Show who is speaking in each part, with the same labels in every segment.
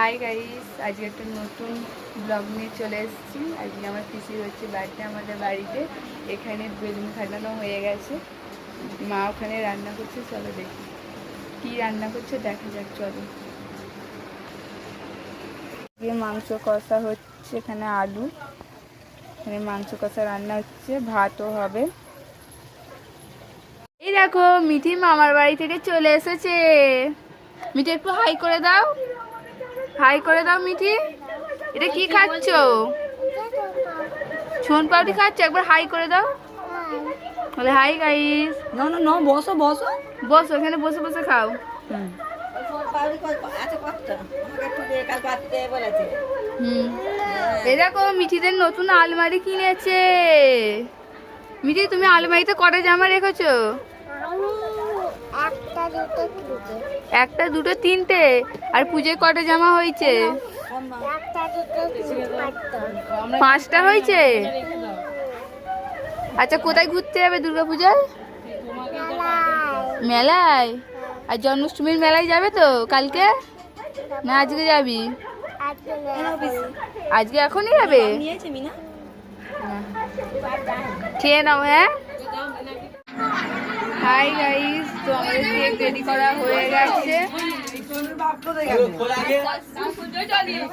Speaker 1: Hi guys, আজকে একটা নতুন ব্লগ নিয়ে চলে এসেছি। আজকে আমার পিসির হচ্ছে বার্থডে আমাদের বাড়িতে। এখানে বেলুন ফাটানো হয়ে গেছে, মা ওখানে রান্না করছে। চলো দেখি কি রান্না করছে, দেখা যাক। চলো, মাংস কষা হচ্ছে, এখানে আলু, এখানে মাংস কষা রান্না হচ্ছে, ভাতও হবে। এই দেখো, মিঠি মামার বাড়ি থেকে চলে এসেছে। মিঠি একটু হাই করে দাও, হাই করে দাও মিঠি। এটা কি খাচ্ছ? সোন পাউডি খাচ্ছ? একবার হাই করে দাও, বলে হাই গাইস।
Speaker 2: না না না, বসো বসো
Speaker 1: বসো, এখানে বসে বসে খাও। এরকম মিঠিদের নতুন আলমারি কিনেছে। মিঠি, তুমি আলমারিতে কটা জামা রেখেছো? একটা, দুটো, তিনটে। আর পুজোয় কটা জামা হয়েছে? 5টা হয়েছে। আচ্ছা, কোথায় ঘুরতে যাবে দুর্গাপূজায়? মেলায়? আর জন্মাষ্টমীর মেলায় যাবে তো কালকে, না আজকে যাবি? আজকে এখনই যাবে? খেয়ে নাও। হ্যাঁ, হাই গাইস, তো আমাদের কেক রেডি করা হয়ে গেছে,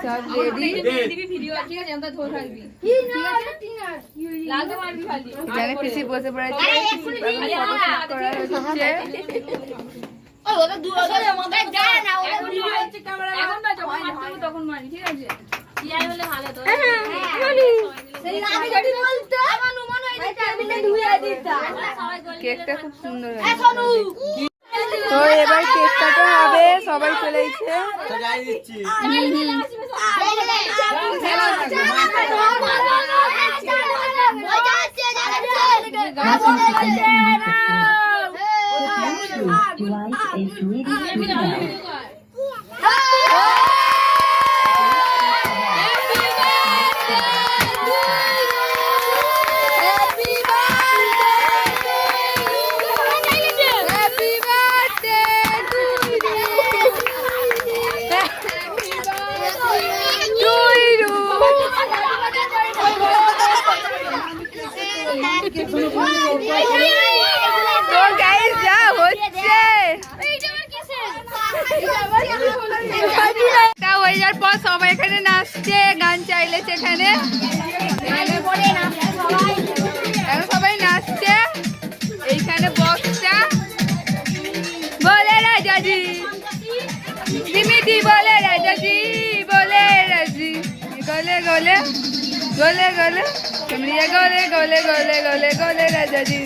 Speaker 1: সব রেডি। এখানে পিসি বসে পড়েছে, ফটোশুট করা হচ্ছে। কেকটা খুব সুন্দর হয়েছে। তো এবার কেক কাটা হবে, সবাই চলে এসেছে। তো গাইস, যা হচ্ছে হয়ে যাওয়ার পর সবাই এখানে নাচছে, গান চাইলেছে। এখানে সবাই নাচছে। এইখানে বক্সটা বলে রাজাজি, মিঠি বলে রাজাজি, বলে রাজি, গলে গলে গলে গলে तुमरिया गोले गोले गोले गोले गोले राजा जी।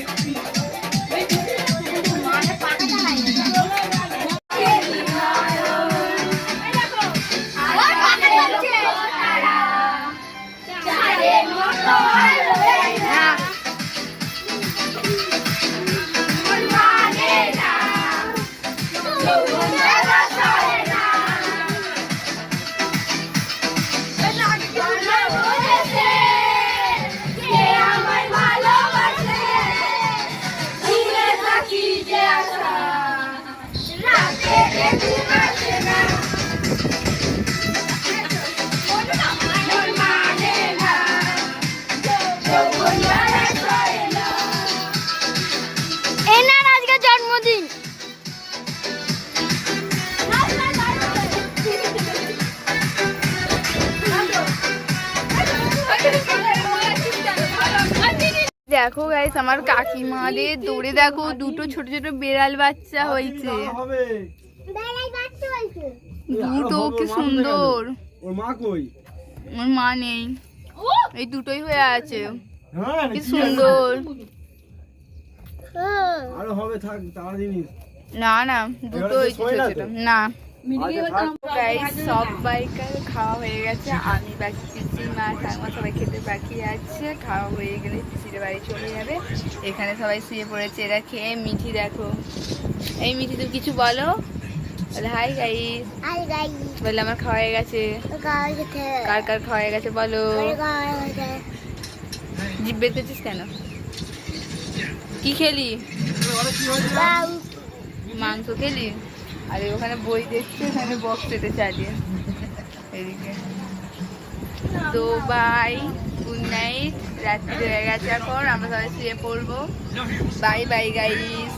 Speaker 1: জন্মদিন দেখো গাইস, আমার কাকিমাদের দৌড়ে দেখো, দুটো ছোট ছোট বেড়াল বাচ্চা হয়েছে। দুটো কি সুন্দর।
Speaker 3: ওর মা কই?
Speaker 1: ওর মা নেই, এই দুটোই হয়ে আছে। কি সুন্দর।
Speaker 3: আরো হবে, থাক তাড়াতাড়ি।
Speaker 1: না না, দুটো না। সবাইকার খাওয়া হয়ে গেছে, আমি বাকি, পিসি, মা, ঠাকুমা সবাই খেতে বাকি আছে। খাওয়া হয়ে গেলে পিসির বাড়ি চলে যাবে। এখানে সবাই শুয়ে পড়েছে, এরা খেয়ে। মিঠি দেখো, এই মিঠি তুমি কিছু বলো। বলে হাই গাইস, বলে আমার খাওয়া হয়ে গেছে। কার কার খাওয়া হয়ে গেছে বলো। জিভ বের করছিস কেন? কি খেলি? মাংস খেলি? আরে ওখানে বই দেখছি, ওখানে বক্স পেতে চালিয়ে। এদিকে। তো বাই, গুড নাইট। রাত্রি হয়ে গেছে, এখন আমরা সবাই শুয়ে পড়বো। Bye bye guys.